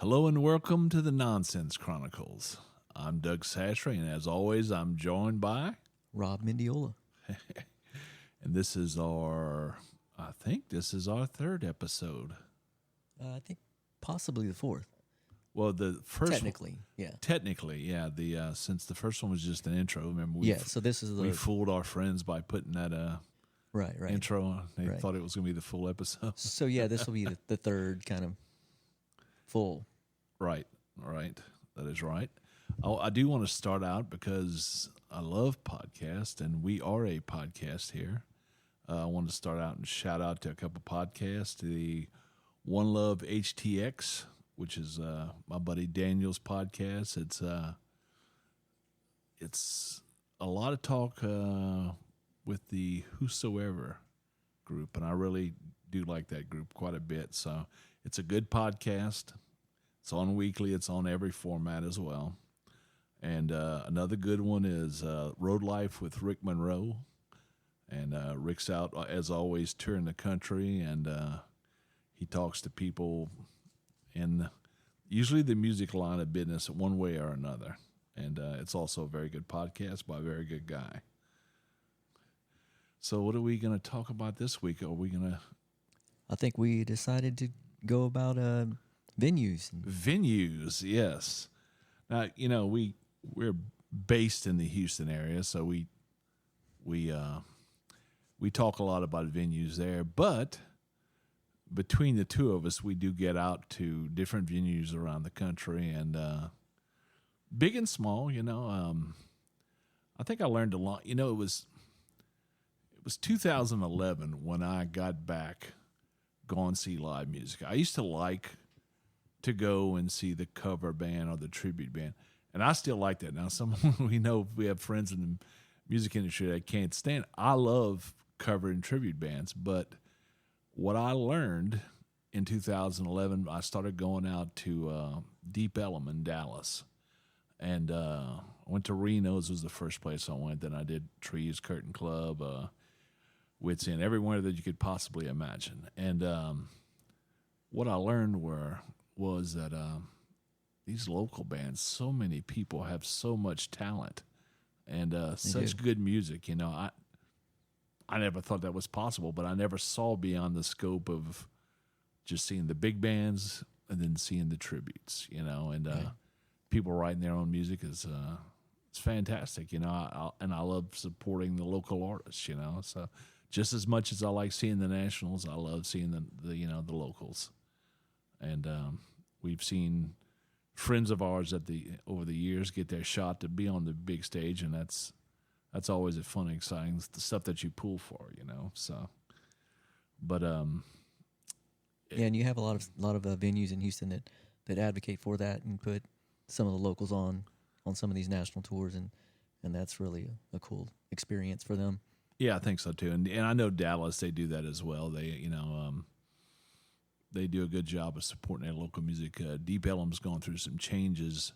Hello and welcome to the Nonsense Chronicles. I'm Doug Sashry, and as always, I'm joined by, Rob Mendiola. and this is our third episode. I think possibly the fourth. Well, the first Technically, yeah. Since the first one was just an intro. Remember, So this is we fooled our friends by putting that right. intro on. They Right. thought it was going to be the full episode. So yeah, this will be the third kind of full. Right. That is right. Oh, I do want to start out because I love podcasts, and we are a podcast here. I want to start out and shout out to a couple podcasts, to the One Love HTX, which is my buddy Daniel's podcast. It's a lot of talk with the Whosoever group, and I really do like that group quite a bit. So it's a good podcast. It's on weekly. It's on every format as well. And another good one is Road Life with Rick Monroe. And Rick's out, as always, touring the country, and he talks to people in usually the music line of business one way or another. And it's also a very good podcast by a very good guy. So what are we going to talk about this week? Are we going to... I think we decided to go about venues. Venues, yes. Now, we're based in the Houston area, so we talk a lot about venues there. But between the two of us, we do get out to different venues around the country, and big and small. I think I learned a lot. It was 2011 when I got back going and see live music. I used to like to go and see the cover band or the tribute band, and I still like that. Now, we have friends in the music industry that can't stand. I love cover and tribute bands, but what I learned in 2011, I started going out to Deep Ellum in Dallas, and I went to Reno's was the first place I went. Then I did Trees, Curtain Club, Wits End, everywhere that you could possibly imagine. And what I learned was that these local bands, so many people have so much talent and such good music. I never thought that was possible, but I never saw beyond the scope of just seeing the big bands and then seeing the tributes. And people writing their own music is it's fantastic. I love supporting the local artists. So just as much as I like seeing the nationals, I love seeing the locals. And we've seen friends of ours over the years get their shot to be on the big stage, and that's always a fun, exciting. It's the stuff that you pull for, So, but And you have a lot of venues in Houston that advocate for that and put some of the locals on some of these national tours, and that's really a cool experience for them. Yeah, I think so too. And I know Dallas, they do that as well. They they do a good job of supporting their local music. Deep Ellum's gone through some changes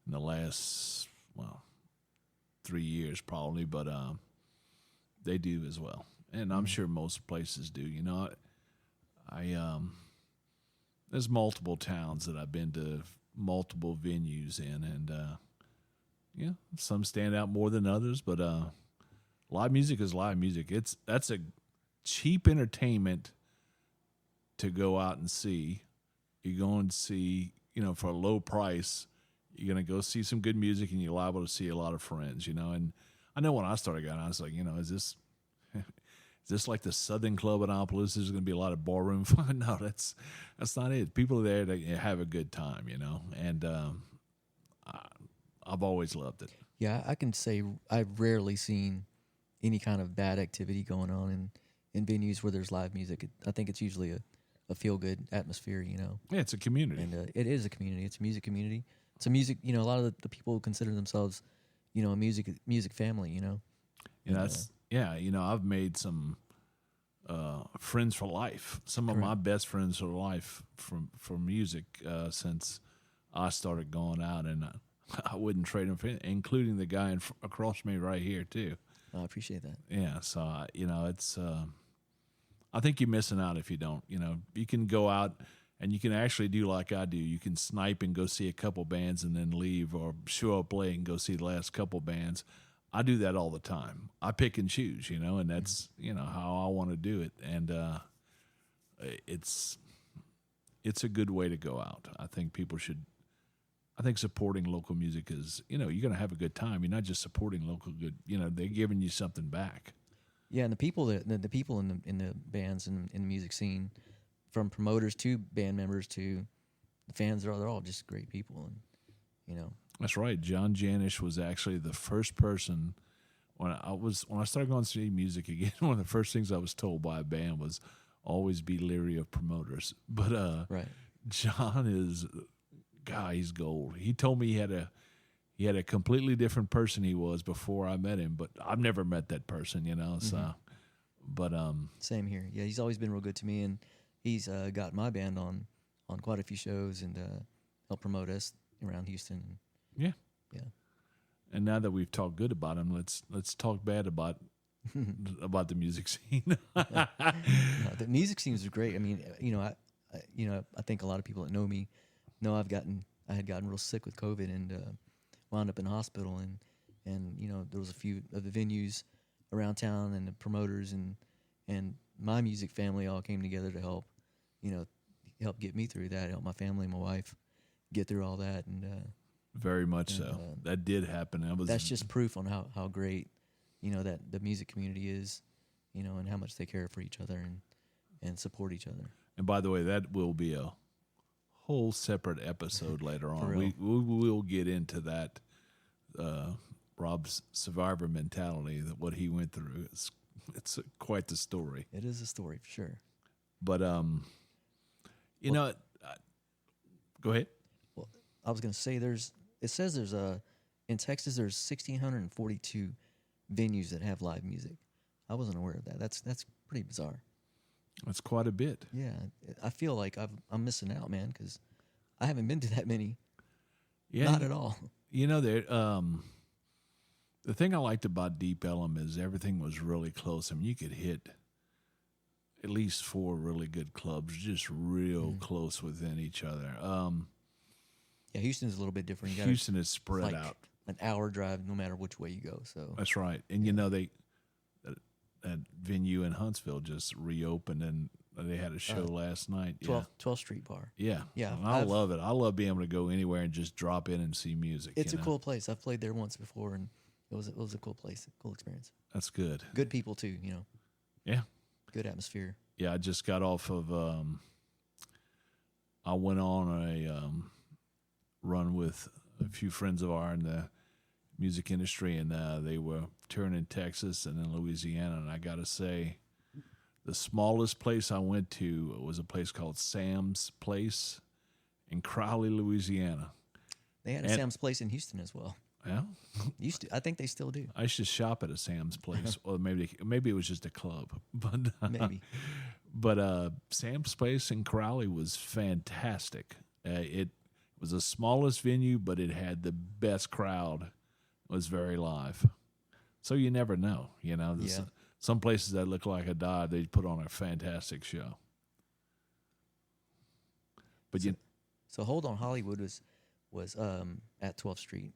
in the last 3 years probably, but they do as well. And I'm sure most places do. I there's multiple towns that I've been to, multiple venues in, and some stand out more than others, but live music is live music. That's a cheap entertainment to go out and see. You're going to see, for a low price, you're going to go see some good music, and you're liable to see a lot of friends, And I know when I started going, I was like, is this like the Southern Club in Annapolis? There's going to be a lot of barroom fun. No, that's not it. People are there to have a good time, And I've always loved it. Yeah, I can say I've rarely seen any kind of bad activity going on in venues where there's live music. I think it's usually a feel-good atmosphere, Yeah, it's a community. And it is a community. It's a music community. It's a music, a lot of the people consider themselves, a music family, I've made some friends for life. Some of my best friends for life from music since I started going out, and I wouldn't trade them for anything, including the guy across me right here too. I appreciate that. Yeah, so it's I think you're missing out if you don't. You can go out And you can actually do like I do. You can snipe and go see a couple bands and then leave, or show up late and go see the last couple bands. I do that all the time. I pick and choose, and that's how I want to do it. And it's a good way to go out. I think people should. I think supporting local music is, you're going to have a good time. You're not just supporting local good. They're giving you something back. Yeah, and the people in the bands and in the music scene, from promoters to band members to the fans, they're all just great people, and That's right. John Janisch was actually the first person when I started going to see music again. One of the first things I was told by a band was always be leery of promoters. But right. John is, God, he's gold. He told me he had a completely different person he was before I met him, but I've never met that person, So, but same here. Yeah, he's always been real good to me, and he's got my band on quite a few shows and helped promote us around Houston. Yeah. Yeah. And now that we've talked good about him, let's talk bad about the music scene. No, the music scene is great. I mean, I think a lot of people that know me know I had gotten real sick with COVID and wound up in hospital, and there was a few of the venues around town and the promoters and my music family all came together to help get me through that, help my family and my wife get through all that, and very much so. That did happen. That's just proof on how great, that the music community is, and how much they care for each other and support each other. And by the way, that will be a whole separate episode later on. real. We will get into that. Rob's survivor mentality, that what he went through. It's quite the story. It is a story for sure. But go ahead. Well, I was going to say it says there's in Texas there's 1,642 venues that have live music. I wasn't aware of that. That's pretty bizarre. That's quite a bit. Yeah, I feel like I'm missing out, man, because I haven't been to that many. Yeah, not at all. There. The thing I liked about Deep Ellum is everything was really close. I mean, you could hit at least 4 really good clubs, just real close within each other. Yeah, Houston's a little bit different. Houston is spread out. An hour drive, no matter which way you go. So that's right. And that venue in Huntsville just reopened, and they had a show last night. 12th Street Bar. Yeah. Yeah. I love it. I love being able to go anywhere and just drop in and see music. It's a cool place. I've played there once before, and it was a cool place, a cool experience. That's good. Good people too, Yeah. Good atmosphere. Yeah, I just got off of I went on a run with a few friends of ours in the music industry, and they were touring in Texas and in Louisiana. And I got to say, the smallest place I went to was a place called Sam's Place in Crowley, Louisiana. They had a Sam's Place in Houston as well. Yeah, I think they still do. I used to shop at a Sam's Place, or maybe it was just a club, but maybe. But Sam's Place in Crowley was fantastic. It was the smallest venue, but it had the best crowd. It was very live, so you never know. Some places that look like a dive, they put on a fantastic show. But so Hold On Hollywood was at 12th Street.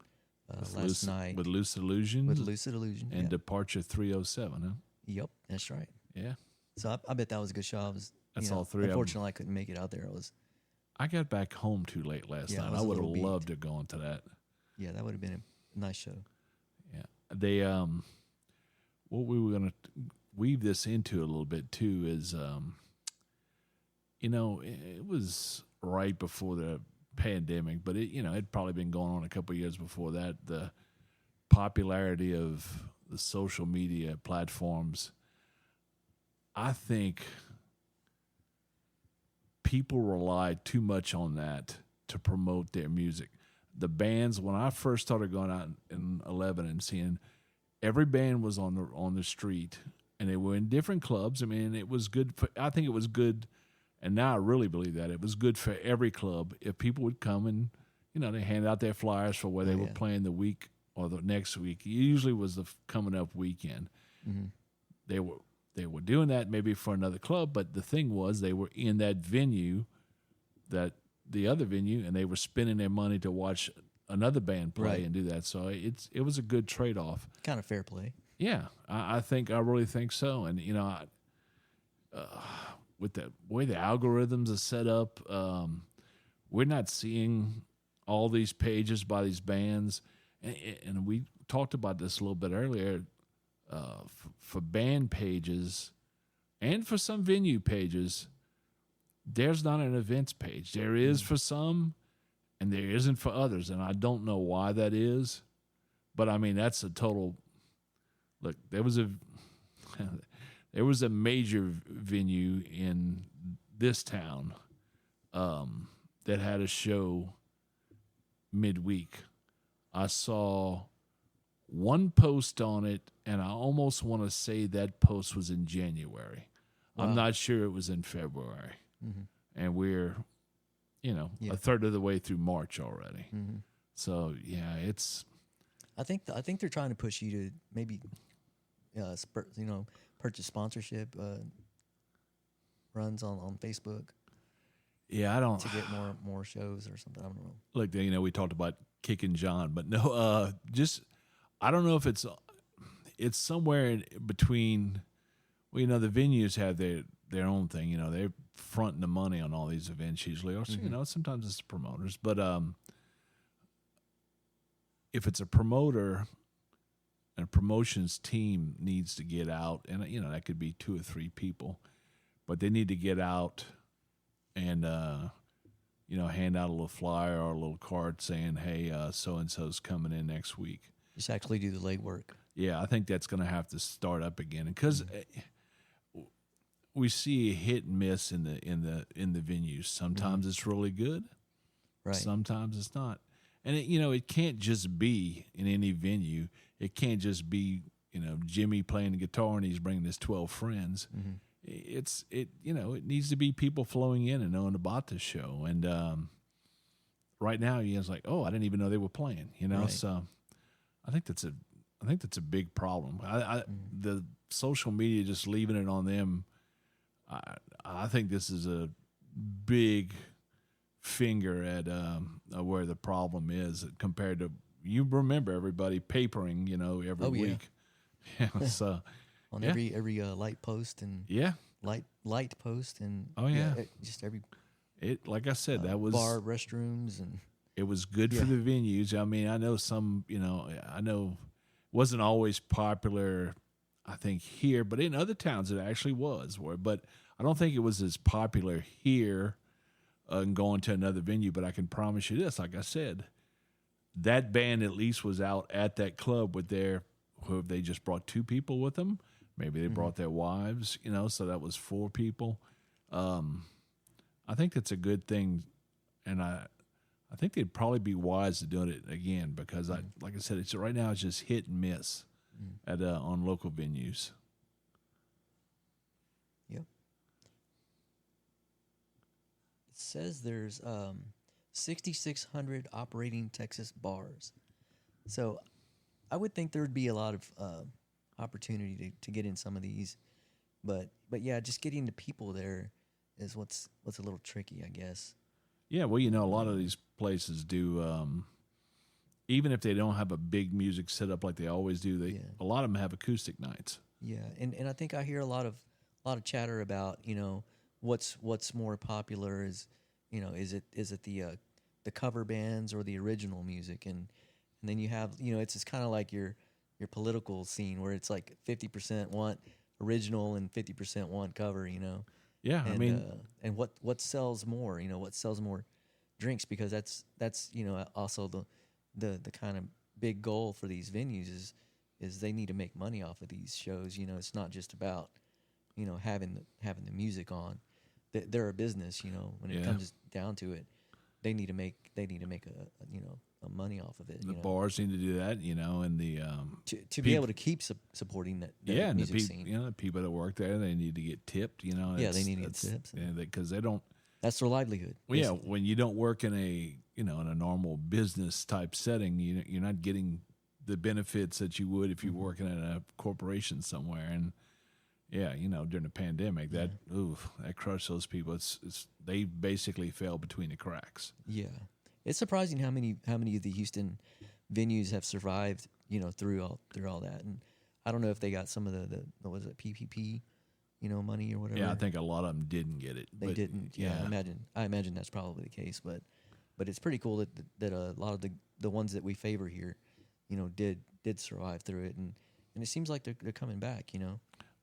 Last night with Lucid Illusion, and yeah. Departure 307, huh? Yep, that's right. Yeah. So I bet that was a good show. That's all three. Unfortunately, I couldn't make it out there. I got back home too late last night. I would have loved to go into that. Yeah, that would have been a nice show. Yeah, they what we were going to weave this into a little bit too is it was right before the pandemic, but it'd probably been going on a couple of years before that. The popularity of the social media platforms, I think people rely too much on that to promote their music. The bands, when I first started going out in 11 and seeing, every band was on the street, and they were in different clubs. I mean, it was good I think it was good. And now I really believe that it was good for every club if people would come and, they hand out their flyers for where they were playing the week or the next week. It usually was the coming up weekend. Mm-hmm. They were doing that maybe for another club, but the thing was they were in that venue that the other venue, and they were spending their money to watch another band play Right. and do that. So it was a good trade off. Kind of fair play. Yeah, I really think so. And with the way the algorithms are set up, we're not seeing all these pages by these bands, and we talked about this a little bit earlier. For band pages, and for some venue pages, there's not an events page. There is for some, and there isn't for others, and I don't know why that is. But I mean, that's a total. Look, there was a major venue in this town that had a show midweek. I saw one post on it, and I almost want to say that post was in January. Wow. I'm not sure it was in February. Mm-hmm. And we're, Yeah. a third of the way through March already. Mm-hmm. So, yeah, it's... I think they're trying to push you to maybe, purchase sponsorship runs on Facebook Yeah, I don't... to get more shows or something. I don't know. Look, we talked about kicking John, but no, I don't know if it's somewhere in between. Well, the venues have their own thing. They're fronting the money on all these events usually, or sometimes it's the promoters. But if it's a promoter and a promotions team needs to get out, and that could be 2 or 3 people, but they need to get out and hand out a little flyer or a little card saying, hey, so-and-so's coming in next week. Just actually do the legwork. Yeah, I think that's going to have to start up again. Because we see a hit and miss in the venues. Sometimes it's really good. Right. Sometimes it's not. And, it can't just be in any venue. It can't just be, Jimmy playing the guitar and he's bringing his 12 friends. Mm-hmm. It needs to be people flowing in and knowing about the show. And right now, it's like, oh, I didn't even know they were playing. Right. So I think that's a big problem. The social media just leaving it on them. I think this is a big finger at where the problem is compared to, you remember everybody papering, every week. Yeah. So. On every light post and light post and just every like I said, that was bar, restrooms, and it was good for the venues. I mean, I know some, I know it wasn't always popular, I think, here, but in other towns it actually was. But I don't think it was as popular here and going to another venue. But I can promise you this, like I said, that band at least was out at that club with who they just brought 2 people with them. Maybe they brought their wives, so that was 4 people. I think that's a good thing, and I think they'd probably be wise to doing it again because, like I said, right now it's just hit and miss on local venues. Yep. It says there's 6,600 operating Texas bars, so I would think there would be a lot of opportunity to get in some of these, but yeah, just getting the people there is what's a little tricky, I guess. Yeah, well, a lot of these places do, even if they don't have a big music setup like they always do, a lot of them have acoustic nights. Yeah, and I think I hear a lot of chatter about what's more popular is is it the cover bands or the original music, and then you have it's kind of like your political scene where it's like 50% want original and 50% want cover, Yeah, and, I mean, and what sells more, what sells more drinks, because that's also the kind of big goal for these venues is they need to make money off of these shows. It's not just about having the music on. They're a business, when it comes down to it. They need to make a money off of it. The bars need to do that, and the to be able to keep supporting that and music the scene. the people that work there, they need to get tipped. They need to get tips because they don't. That's their livelihood. Well, yeah, when you don't work in a in a normal business type setting, you're not getting the benefits that you would if you're working at a corporation somewhere. And Yeah, during the pandemic, that that crushed those people. It's they basically fell between the cracks. Yeah, it's surprising how many of the Houston venues have survived. Through all that, and I don't know if they got some of the what was it, PPP, money or whatever. Yeah, I think a lot of them didn't get it. They didn't. Yeah, I imagine that's probably the case. But it's pretty cool that a lot of the ones that we favor here, did survive through it, and it seems like they're coming back.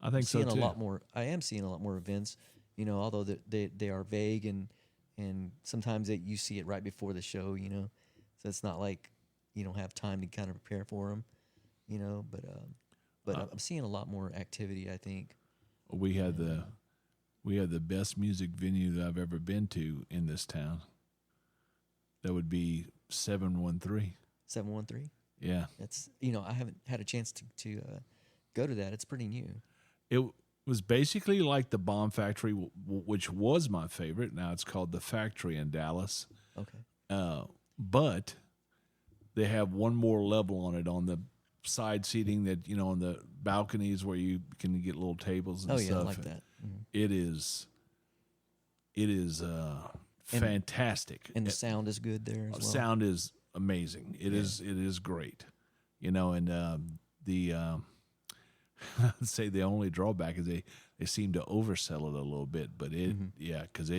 I think so too. I am seeing a lot more events. Although they are vague and sometimes you see it right before the show. So it's not like you don't have time to kind of prepare for them. But I'm seeing a lot more activity, I think. We had the best music venue that I've ever been to in this town. That would be 713. 713. Yeah, that's I haven't had a chance to go to that. It's pretty new. It was basically like the Bomb Factory, which was my favorite. Now it's called the Factory in Dallas. Okay. But they have one more level on it on the side seating that on the balconies where you can get little tables and stuff. I like that. Mm-hmm. It is fantastic, and the sound is good there as well. Sound is amazing. It is great, and the I'd say the only drawback is they seem to oversell it a little bit, but because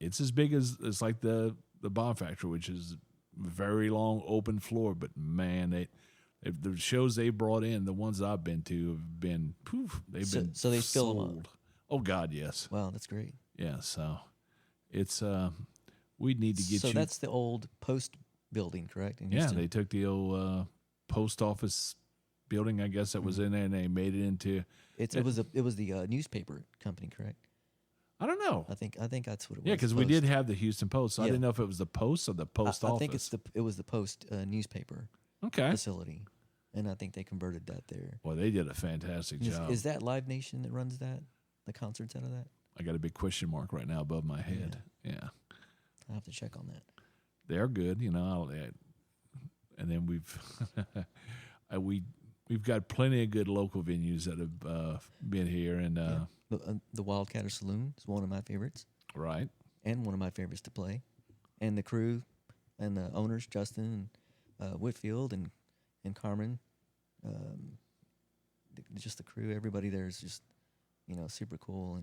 it's as big as it's like the Bomb Factory, which is very long open floor, but man, the shows they brought in, the ones I've been to have been they've been so they fill them sold. Oh God, yes. Wow, that's great. Yeah, so it's we need to get so that's the old post building, correct? In yeah, Houston? they took the old post office building, I guess, that was in there, and they made it into it was the newspaper company, correct? I don't know. I think that's what it was. Yeah, because we did have the Houston Post. So I didn't know if it was the Post or the post office. I think it was the Post newspaper facility, and I think they converted that there. Well, they did a fantastic job. Is that Live Nation that runs that? The concerts out of that? I got a big question mark right now above my head. Yeah. I'll have to check on that. They're good, and then we've got plenty of good local venues that have been here, and the Wildcatter Saloon is one of my favorites. Right. And one of my favorites to play. And the crew and the owners, Justin and Whitfield and Carmen, just the crew, everybody there is just, super cool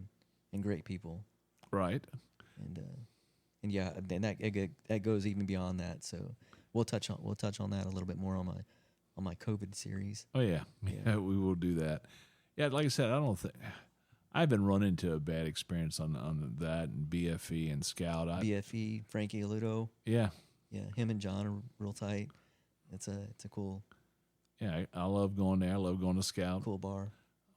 and great people. Right. And yeah, and that goes even beyond that. So we'll touch on that a little bit more on my COVID series. Oh yeah, we will do that. Yeah, like I said, I've been running into a bad experience on that and BFE and Scout. BFE, Frankie Aludo. Yeah, him and John are real tight. It's a cool. Yeah, I love going there. I love going to Scout. Cool bar.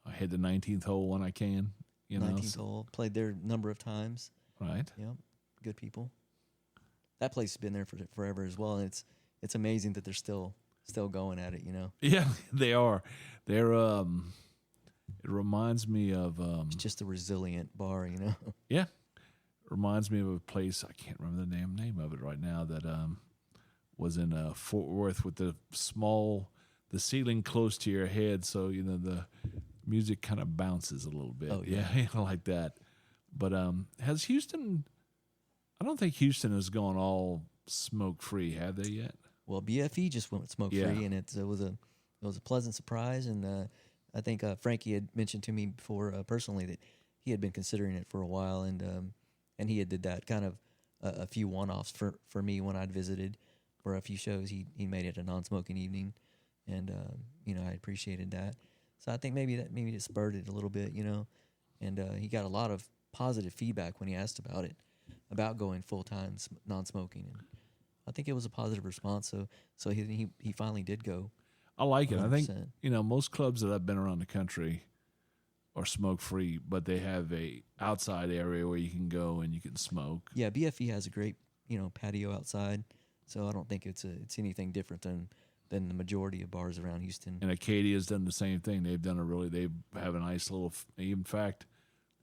I hit the 19th hole when I can. 19th hole. Played there a number of times. Right. Yeah, good people. That place has been there for forever as well, and it's amazing that they're still going at it. Yeah, they are. They're It reminds me of it's just a resilient bar, Yeah, it reminds me of a place, I can't remember the damn name of it right now, that was in Fort Worth with the ceiling close to your head, so the music kind of bounces a little bit. Oh yeah, like that. But has Houston? I don't think Houston has gone all smoke free, have they yet? Well, BFE just went smoke free, and it was a pleasant surprise. And I think Frankie had mentioned to me before personally that he had been considering it for a while, and he had did that kind of a few one-offs for me when I'd visited for a few shows. He made it a non-smoking evening, and I appreciated that. So I think maybe it spurred it a little bit, and he got a lot of positive feedback when he asked about going full-time non-smoking, and I think it was a positive response. So he finally did go. I like it. 100%. I think most clubs that I've been around the country are smoke free, but they have a outside area where you can go and you can smoke. Yeah, BFE has a great patio outside, so I don't think it's anything different than the majority of bars around Houston. And Acadia's done the same thing. They have a nice little. In fact,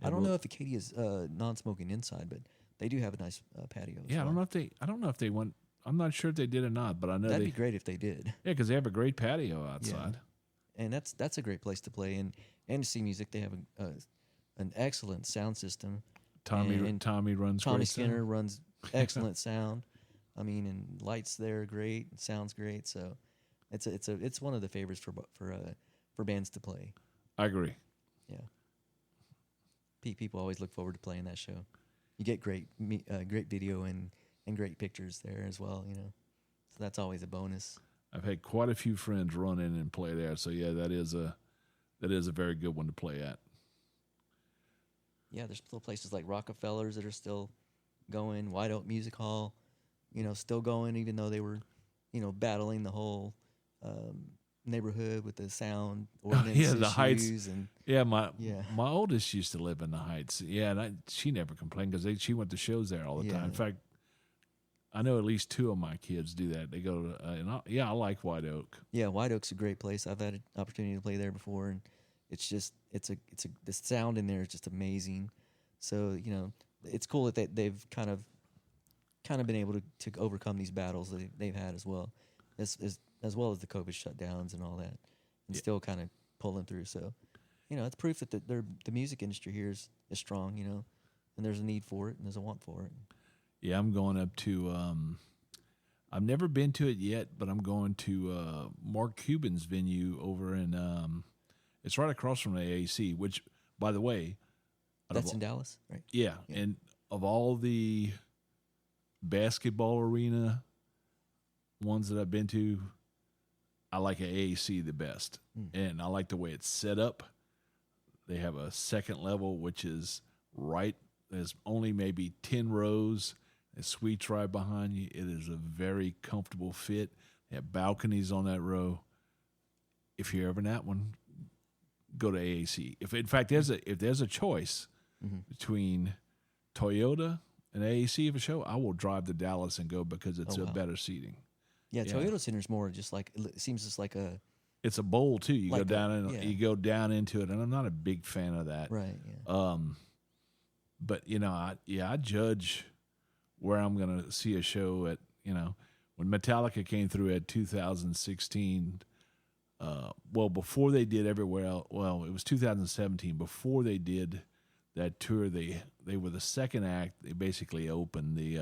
I don't know if Acadia's non-smoking inside, but they do have a nice patio. Yeah, well. I don't know if they went. I'm not sure if they did or not, but I know that'd be great if they did. Yeah, because they have a great patio outside. and that's a great place to play and to see music. They have an excellent sound system. Tommy And runs Tommy great Skinner sound. runs excellent sound. I mean, and lights there great, sounds great. So it's one of the favorites for bands to play. I agree. Yeah, people always look forward to playing that show. You get great video and great pictures there as well. You know, so that's always a bonus. I've had quite a few friends run in and play there, so yeah, that is a very good one to play at. Yeah, there's still places like Rockefellers that are still going. White Oak Music Hall, you know, still going, even though they were, you know, battling the whole neighborhood with the sound ordinance yeah, the issues Heights. and My oldest used to live in the Heights. Yeah, and she never complained because she went to shows there all the time. In fact, I know at least 2 of my kids do that. They go to I like White Oak. Yeah, White Oak's a great place. I've had an opportunity to play there before, and it's the sound in there is just amazing. So, you know, it's cool that they've kind of been able to overcome these battles that they've had as well as well as the COVID shutdowns and all that, and still kind of pulling through. So, you know, it's proof that the music industry here is strong, you know, and there's a need for it and there's a want for it. Yeah, I'm going up to. I've never been to it yet, but I'm going to Mark Cuban's venue over in. It's right across from the AAC, which, by the way, that's in Dallas, right? Yeah, and of all the basketball arena ones that I've been to, I like AAC the best, and I like the way it's set up. They have a second level, which is right. There's only maybe 10 rows. There's suites right behind you. It is a very comfortable fit. They have balconies on that row. If you're ever in that one, go to AAC. If there's a choice between Toyota and AAC of a show, I will drive to Dallas and go because it's better seating. Yeah, Toyota Center's more just like it seems just like a. It's a bowl too. You like go down and you go down into it, and I'm not a big fan of that. Right. Yeah. But you know, I judge where I'm going to see a show at. You know, when Metallica came through at 2016. Before they did everywhere else, it was 2017. Before they did that tour, they were the second act. They basically opened the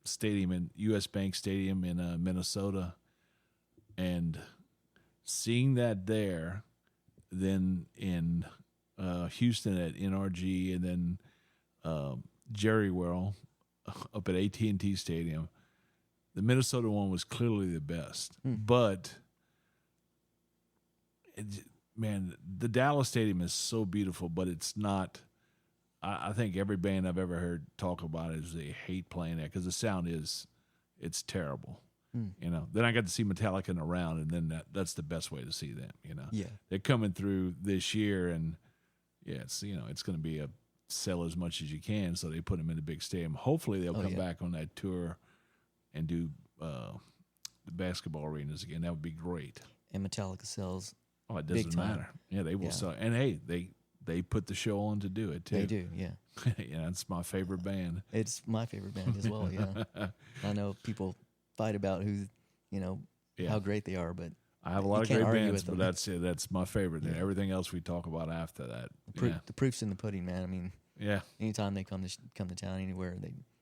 stadium in US Bank Stadium in Minnesota, and seeing that there, then in Houston at NRG, and then Jerry World up at AT&T Stadium. The Minnesota one was clearly the best, but the Dallas Stadium is so beautiful, but it's not. I think every band I've ever heard talk about it is they hate playing that because the sound it's terrible. You know. Then I got to see Metallica in a round, and then that's the best way to see them. You know. Yeah. They're coming through this year, and it's it's going to be a sell as much as you can, so they put them in the big stadium. Hopefully they'll come back on that tour and do the basketball arenas again. That would be great. And Metallica sells. Oh, it doesn't matter. Yeah, they will sell. And hey, they put the show on to do it too. They do, yeah. Yeah, it's my favorite band. It's my favorite band as well. Yeah, I know people fight about how great they are, but I have a lot of great bands, but that's my favorite. And everything else we talk about after that. The proof's in the pudding, man. I mean, anytime they come to town, anywhere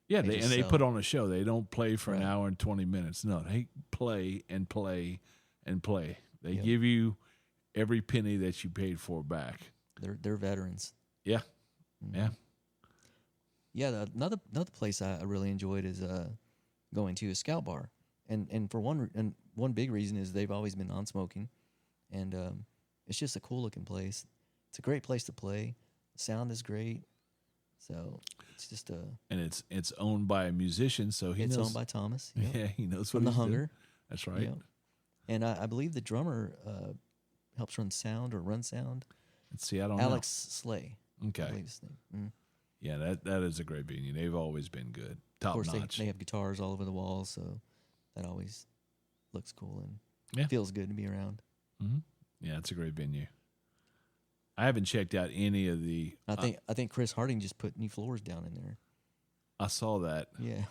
they put on a show. They don't play for an hour and 20 minutes. No, they play and play and play. They give you every penny that you paid for back. They're veterans. Yeah, yeah. Another place I really enjoyed is going to is Scout Bar, and for one big reason is they've always been non-smoking, and it's just a cool looking place. It's a great place to play. The sound is great. So it's just and it's owned by a musician, so it's owned by Thomas. Yep. Yeah, he knows what from the he's Hunger. Doing. That's right. Yep. And I believe the drummer helps run sound. Let's see, I don't Alex Slay. Okay. I believe his name. Yeah, that is a great venue. They've always been good, top notch. Of course, notch. They have guitars all over the walls, so that always looks cool and feels good to be around. Mm-hmm. Yeah, it's a great venue. I haven't checked out any of the. I think Chris Harding just put new floors down in there. I saw that. Yeah.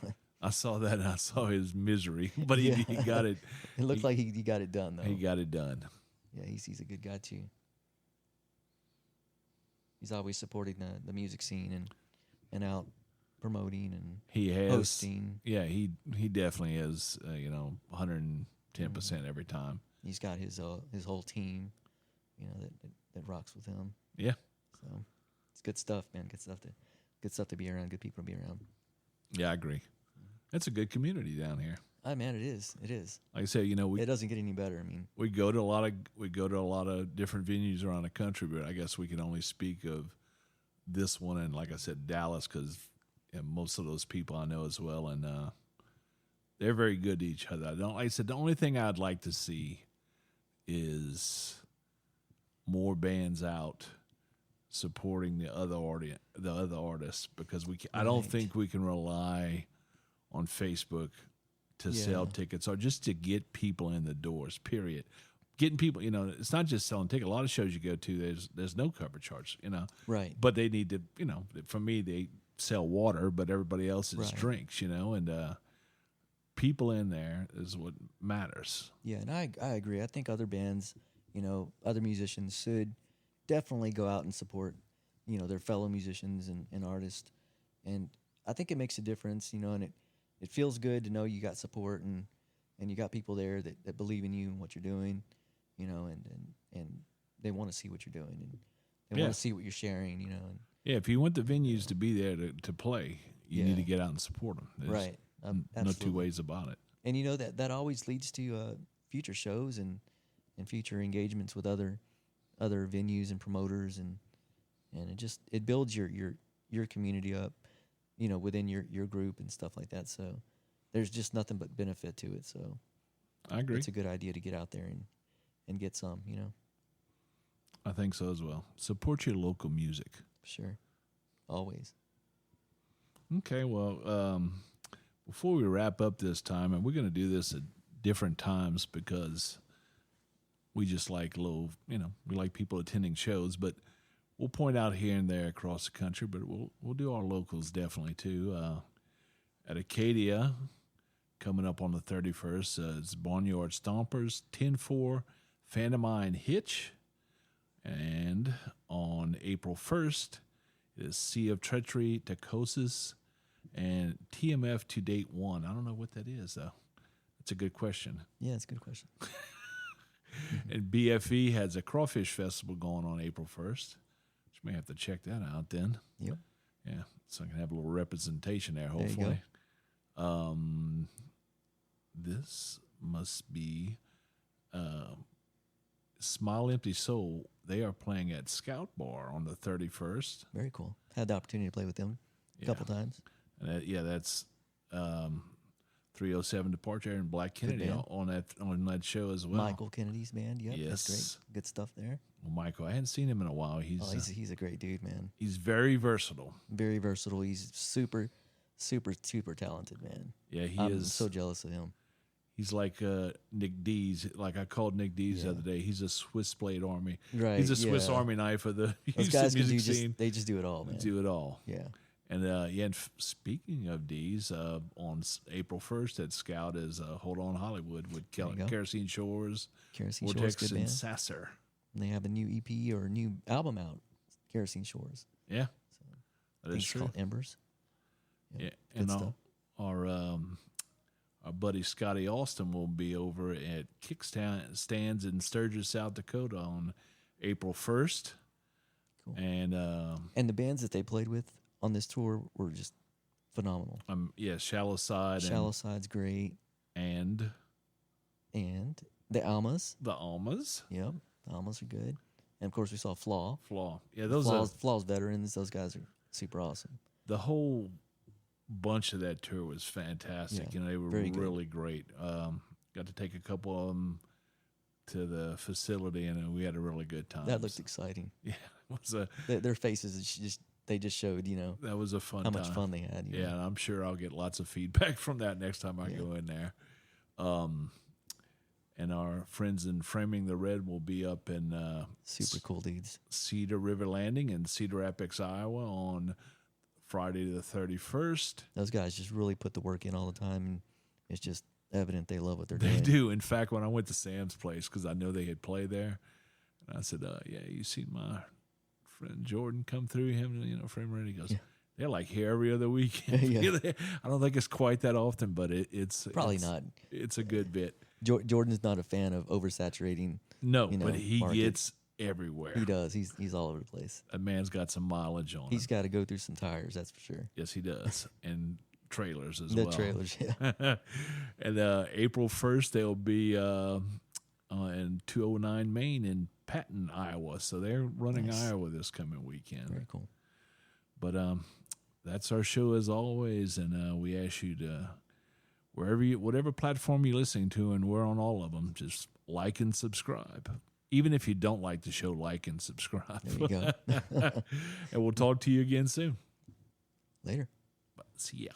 I saw that and I saw his misery, but he got it. It looked like he got it done though. He got it done. Yeah, he's a good guy too. He's always supporting the music scene and out promoting and He has hosting. Yeah, he definitely is. 110% every time. He's got his whole team, that rocks with him. Yeah. So it's good stuff, man. Good stuff to be around. Good people to be around. Yeah, I agree. It's a good community down here. Man, it is. It is. Like I said, It doesn't get any better. I mean, we go to a lot of different venues around the country, but I guess we can only speak of this one and, like I said, Dallas, because most of those people I know as well, and they're very good to each other. Like I said, the only thing I'd like to see is more bands out supporting the other artists, because I don't Right. think we can rely on Facebook to sell tickets or just to get people in the doors, period. Getting people, it's not just selling tickets. A lot of shows you go to, there's no cover charge, right. but they need to, for me, they sell water, but everybody else is Right. drinks, and people in there is what matters. Yeah, and I agree. I think other bands, other musicians should definitely go out and support, their fellow musicians and artists. And I think it makes a difference, and it feels good to know you got support and you got people there that believe in you and what you're doing, and they want to see what you're doing and they Yeah. want to see what you're sharing, and Yeah, if you want the venues to be there to play, you Yeah. need to get out and support them. There's right. no two Absolutely. ways about it. And that always leads to future shows and future engagements with other venues and promoters and it builds your community up, within your group and stuff like that. So there's just nothing but benefit to it. So I agree. it's a good idea to get out there and get some, I think so as well. Support your local music. sure, always. Okay, well, before we wrap up this time, and we're going to do this at different times because we just like we like people attending shows, but we'll point out here and there across the country, but we'll do our locals definitely too. At Acadia, coming up on the 31st, it's Barnyard Stompers, 10-4, Phantomine Hitch, and on April 1st, it is Sea of Treachery, Tacosis, and TMF To Date 1. I don't know what that is, though. That's a good question. Yeah, it's a good question. And BFE has a Crawfish Festival going on April 1st. Which may have to check that out then. Yep. Yeah, so I can have a little representation there, There you hopefully. This must be Smile Empty Soul. They are playing at Scout Bar on the 31st. Very cool. Had the opportunity to play with them a couple times. And that's 307 Departure and Black Kennedy band. on that show as well. Michael Kennedy's band. Yep, that's Yes. great. Good stuff there. Well, Michael, I hadn't seen him in a while. He's a great dude, man. He's very versatile. Very versatile. He's super, super, super talented, man. Yeah, he I'm is. so jealous of him. He's like Nick Dees. Like I called Nick Dees the Yeah. other day. He's a Swiss blade army. Right, He's a Swiss yeah. Army knife of the Those Houston guys can music do scene. they just do it all, man. Do it all. Yeah. And and speaking of D's, on April 1st at Scout is Hold On Hollywood with There you go. Kerosene Shores, Kerosene Shores, Vortex, good and band. Sasser. And they have a new EP or a new album out, Kerosene Shores. Yeah, So, that I think is it's true. called Embers. Yeah, good and stuff. our buddy Scotty Austin will be over at Kickstand Stands in Sturgis, South Dakota on April 1st. Cool. And And the bands that they played with on this tour were just phenomenal. Shallow Side Shallow Side's great. and And the Almas. the Almas. Yep. The Almas are good. And of course we saw Flaw. Flaw. Yeah, those are Flaw's veterans. Those guys are super awesome. the whole bunch of that tour was fantastic. Yeah, They were very good. really great. Got to take a couple of them to the facility, and we had a really good time. That looked exciting. Yeah, it was a Their faces they just showed, that was a fun how time. much fun they had. Yeah, and I'm sure I'll get lots of feedback from that next time I go in there. And our friends in Framing the Red will be up in Super cool dudes. Cedar River Landing in Cedar Rapids, Iowa on Friday the 31st. Those guys just really put the work in all the time, and it's just evident they love what they're They doing. do. In fact, when I went to Sam's place, because I know they had played there, and I said, yeah, you seen my friend Jordan come through him, Frame Ready? He goes, Yeah. they're like here every other weekend. Yeah. I don't think it's quite that often, but it's Probably not. It's a good bit. Jordan's not a fan of oversaturating. No, You know, but he market. gets everywhere. He does. He's all over the place. That man's got some mileage on He's him. got to go through some tires, that's for sure. Yes, he does. And trailers as The well. trailers, yeah. And April 1st, they'll be in 209 Main in Patton, Iowa. So they're running Nice. Iowa this coming weekend. Very cool. But that's our show as always, and we ask you to whatever platform you're listening to, and we're on all of them. Just like and subscribe. Even if you don't like the show, like and subscribe. There you go. And we'll talk to you again soon. Later. See ya.